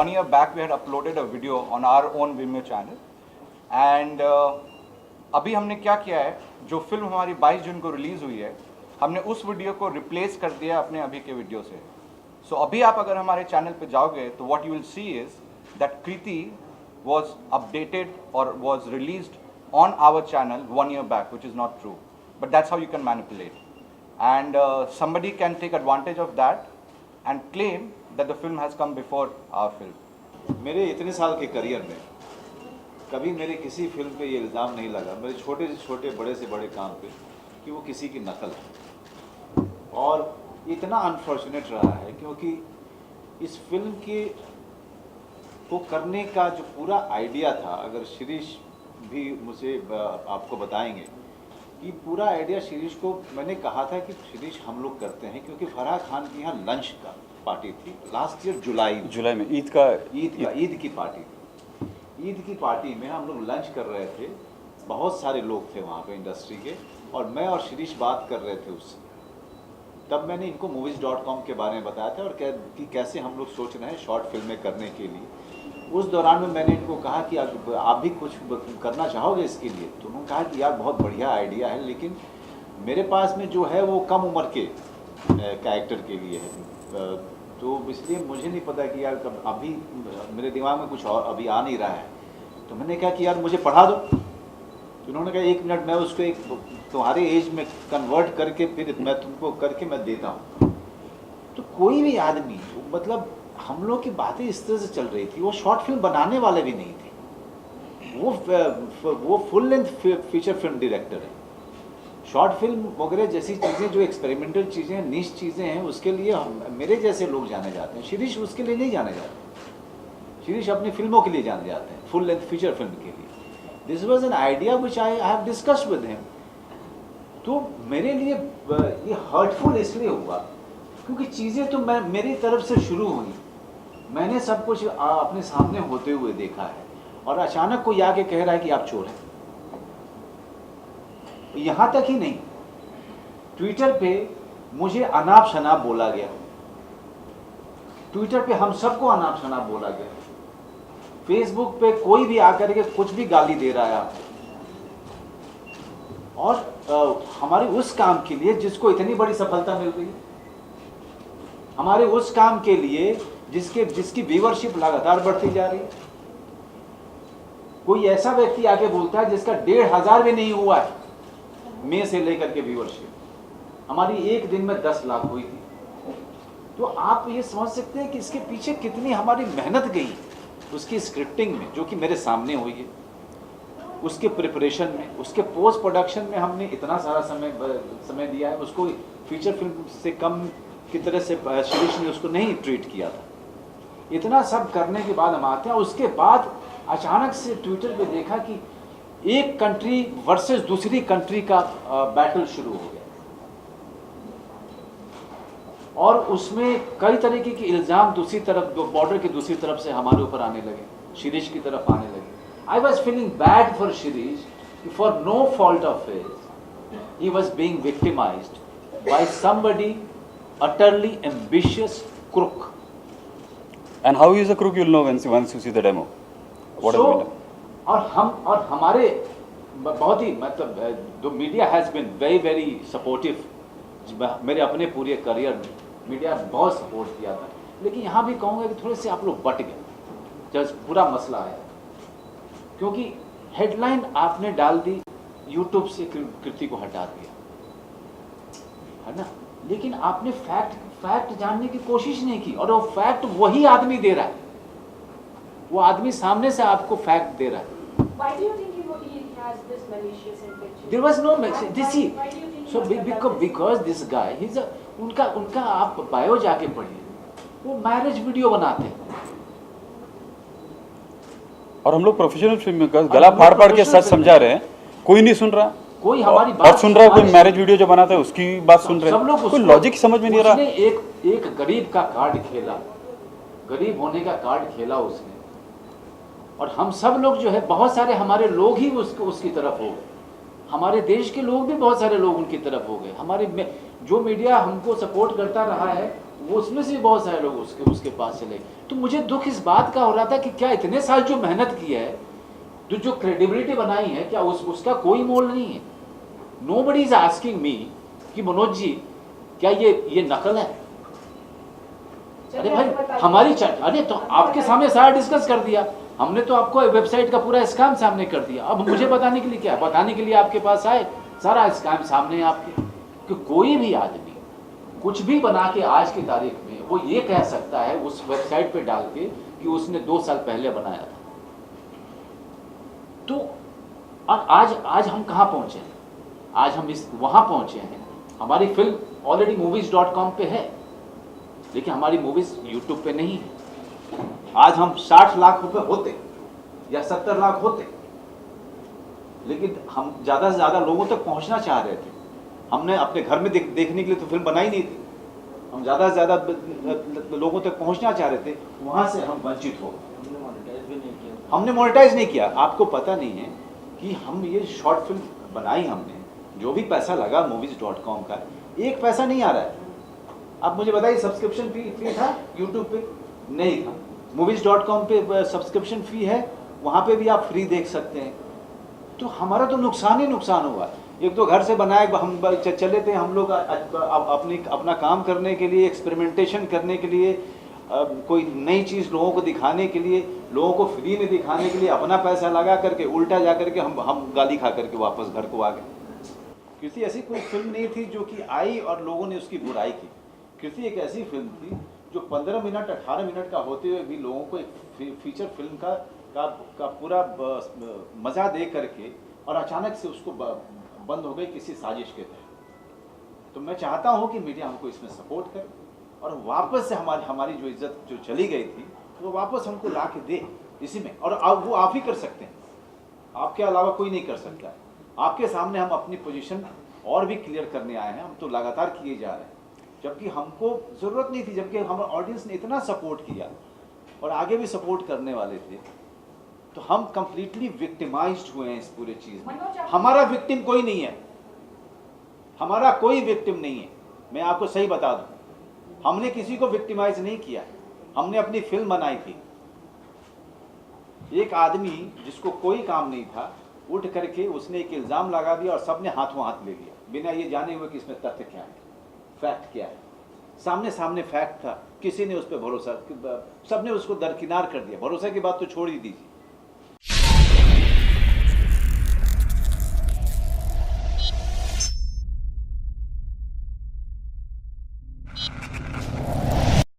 1 year back we had uploaded a video on our own Vimeo channel and अभी हमने क्या किया है, जो फिल्म हमारी 22 जून को रिलीज़ हुई है, हमने उस वीडियो को रिप्लेस कर दिया अपने अभी के वीडियो से. सो अभी आप अगर हमारे चैनल पे जाओगे तो what you will see is that Kriti was updated or was released on our channel 1 year back, which is not true. But that's how you can manipulate. And somebody can take advantage of that and claim that the film has come before our film. मेरे इतने साल के career में कभी मेरे किसी film पे ये इल्ज़ाम नहीं लगा, मेरे छोटे से छोटे बड़े से बड़े काम पे, कि वो किसी की नकल है. और इतना अनफॉर्चुनेट रहा है क्योंकि इस फिल्म के को करने का जो पूरा आइडिया था, अगर शिरीष भी मुझे आपको बताएंगे कि पूरा आइडिया शिरीष को मैंने कहा था कि शिरीष हम लोग करते हैं, क्योंकि फराह खान के यहाँ लंच का पार्टी थी लास्ट ईयर जुलाई में ईद की पार्टी थी. ईद की पार्टी में हम लोग लंच कर रहे थे, बहुत सारे लोग थे वहाँ पे इंडस्ट्री के, और मैं और शिरीष बात कर रहे थे उससे. तब मैंने इनको movies.com के बारे में बताया था और कि कैसे हम लोग सोच रहे हैं शॉर्ट फिल्में करने के लिए. उस दौरान में मैंने इनको कहा कि आप भी कुछ करना चाहोगे इसके लिए. तो उन्होंने कहा कि यार बहुत बढ़िया आइडिया है, लेकिन मेरे पास में जो है वो कम उम्र के कैरेक्टर के लिए है, तो इसलिए मुझे नहीं पता कि यार अभी मेरे दिमाग में कुछ और अभी आ नहीं रहा है. तो मैंने कहा कि यार मुझे पढ़ा दो. तो उन्होंने कहा 1 मिनट, मैं उसको एक तुम्हारे एज में कन्वर्ट करके फिर मैं तुमको करके मैं देता हूँ. तो कोई भी आदमी, मतलब हम लोग की बातें इस तरह से चल रही थी, वो शॉर्ट फिल्म बनाने वाले भी नहीं थे, वो full length feature film director है. शॉर्ट फिल्म वगैरह जैसी चीज़ें जो एक्सपेरिमेंटल चीज़ें हैं, निश चीज़ें हैं, उसके लिए मेरे जैसे लोग जाने जाते हैं. शिरीष उसके लिए नहीं जाने जाते. शिरीष अपनी फिल्मों के लिए जाने जाते हैं, फुल लेंथ फीचर फिल्म के लिए. This was an idea which I have discussed with him. तो मेरे लिए ये हर्टफुल इसलिए हुआ क्योंकि चीज़ें तो मेरी तरफ से शुरू हुई, मैंने सब कुछ अपने सामने होते हुए देखा है, और अचानक कोई आके कह रहा है कि आप चोर हैं. यहाँ तक ही नहीं, ट्विटर पे मुझे अनाप शनाप बोला गया. ट्विटर पे हम सबको अनाप शनाप बोला गया. फेसबुक पे कोई भी आकर के कुछ भी गाली दे रहा है आपको. और हमारे उस काम के लिए जिसको इतनी बड़ी सफलता मिल रही है, हमारे उस काम के लिए जिसकी व्यूअरशिप लगातार बढ़ती जा रही है, कोई ऐसा व्यक्ति आके बोलता है जिसका 1500 भी नहीं हुआ है मई से लेकर के व्यूअरशिप, हमारी एक दिन में 10 लाख हुई थी. तो आप ये समझ सकते हैं कि इसके पीछे कितनी हमारी मेहनत गई, उसकी स्क्रिप्टिंग में जो कि मेरे सामने हुई है, उसके प्रिपरेशन में, उसके पोस्ट प्रोडक्शन में हमने इतना सारा समय दिया है. उसको फीचर फिल्म से कम की तरह से शिरीष ने उसको नहीं ट्रीट किया था. इतना सब करने के बाद हम आते हैं, उसके बाद अचानक से ट्विटर पे देखा कि एक कंट्री वर्सेस दूसरी कंट्री का बैटल शुरू हो गया, और उसमें कई तरीके के इल्ज़ाम दूसरी तरफ, बॉर्डर की दूसरी तरफ से हमारे ऊपर आने लगे, शिरीष की तरफ आने लगे. I was feeling bad for Shirish, for no fault of his. He was being victimized by somebody utterly ambitious crook. And how is a crook? You'll know once you see the demo. What So, has been done? और हमारे बहुत ही, मतलब the media has been very supportive. मेरे अपने पूरे career में media बहुत support किया था, लेकिन यहाँ भी कहूँगा कि थोड़े से आप लोग बट गए जब पूरा मसला आया, क्योंकि हेडलाइन आपने डाल दी, यूट्यूब से कृति को हटा दिया, है ना, लेकिन आपने फैक्ट जानने की कोशिश नहीं की, और वो फैक्ट वही आदमी दे रहा है, वो आदमी सामने से आपको फैक्ट दे रहा है. Why do you think he has this malicious intention? There was no this he. So because this guy, he's a उनका आप बायो जाके पढ़िए, वो मैरिज वीडियो बनाते हैं. और हम लोग प्रोफेशनल फिल्म में गला फाड़ के सच समझा रहे हैं, कोई नहीं सुन रहा, कोई हमारी और बात सुन रहा है, कोई मैरिज वीडियो जो बनाता है उसकी बात सुन रहे सब लोग हैं. कोई लॉजिक समझ में नहीं आ रहा. उसने एक गरीब का कार्ड खेला, गरीब होने का कार्ड खेला उसने, और हम सब लोग जो है, बहुत सारे हमारे लोग ही उसकी तरफ हो गए, हमारे देश के लोग भी बहुत सारे लोग उनकी तरफ हो गए. हमारे जो मीडिया हमको सपोर्ट करता रहा है वो उसमें से बहुत सारे लोग उसके पास चले। तो मुझे दुख इस बात का हो रहा था कि क्या इतने साल जो मेहनत की है, जो क्रेडिबिलिटी बनाई है, क्या उसका कोई मोल नहीं है? नोबडी इज आस्किंग मी कि मनोज जी क्या ये नकल है? अरे भाई हमारी अरे तो आपके सामने सारा डिस्कस कर दिया हमने, तो आपको वेबसाइट का पूरा स्कैम सामने कर दिया। अब मुझे बताने के लिए क्या, बताने के लिए आपके पास आए, सारा स्कैम सामने है आपके। कि कोई भी आदमी कुछ भी बना के आज की तारीख में वो ये कह सकता है उस वेबसाइट पे डाल के कि उसने 2 साल पहले बनाया था। तो आज हम कहाँ पहुंचे हैं? आज हम वहां पहुंचे हैं, हमारी फिल्म ऑलरेडी movies.com पे है, लेकिन हमारी मूवीज यूट्यूब पे नहीं है। आज हम 60 लाख रुपए होते या 70 लाख होते, लेकिन हम ज़्यादा से ज़्यादा लोगों तक पहुंचना चाह रहे थे। हमने अपने घर में देखने के लिए तो फिल्म बनाई नहीं थी, हम ज़्यादा से ज़्यादा लोगों तक पहुंचना चाह रहे थे, वहाँ से हम वंचित हो गए। हमने मोनेटाइज नहीं किया। आपको पता नहीं है कि हम ये शॉर्ट फिल्म बनाई हमने, जो भी पैसा लगा movies.com का, 1 पैसा नहीं आ रहा है। आप मुझे बताइए सब्सक्रिप्शन फी था यूट्यूब पे? नहीं था। movies.com पे सब्सक्रिप्शन फी है, वहाँ पे भी आप फ्री देख सकते हैं। तो हमारा तो नुकसान ही नुकसान हुआ। एक तो घर से बनाए हम चले थे हम लोग अपना काम करने के लिए, एक्सपेरिमेंटेशन करने के लिए, कोई नई चीज़ लोगों को दिखाने के लिए, लोगों को फ्री में दिखाने के लिए अपना पैसा लगा करके उल्टा जा करके हम गाली खा करके वापस घर को आ गए। क्योंकि ऐसी कोई फिल्म नहीं थी जो कि आई और लोगों ने उसकी बुराई की। क्योंकि एक ऐसी फिल्म थी जो 15 मिनट 18 मिनट का होते हुए भी लोगों को एक फीचर फिल्म का पूरा मज़ा दे करके और अचानक से उसको बंद हो गई किसी साजिश के तहत। तो मैं चाहता हूं कि मीडिया हमको इसमें सपोर्ट करे और वापस से हमारी जो इज्जत जो चली गई थी वो वापस हमको ला के दे इसी में। और वो आप ही कर सकते हैं, आपके अलावा कोई नहीं कर सकता है। आपके सामने हम अपनी पोजीशन और भी क्लियर करने आए हैं। हम तो लगातार किए जा रहे हैं, जबकि हमको ज़रूरत नहीं थी, जबकि हमारे ऑडियंस ने इतना सपोर्ट किया और आगे भी सपोर्ट करने वाले थे। तो हम कंप्लीटली विक्टिमाइज्ड हुए हैं इस पूरे चीज़ में। हमारा विक्टिम कोई नहीं है, हमारा कोई विक्टिम नहीं है। मैं आपको सही बता दूं, हमने किसी को विक्टिमाइज नहीं किया। हमने अपनी फिल्म बनाई थी। एक आदमी जिसको कोई काम नहीं था उठ करके उसने एक इल्ज़ाम लगा दिया और सबने हाथों हाथ ले लिया, बिना ये जाने हुए कि इसमें तथ्य क्या है, फैक्ट क्या है। सामने सामने फैक्ट था, किसी ने उस पर भरोसा, सबने उसको दरकिनार कर दिया। भरोसा की बात तो छोड़ ही दीजिए।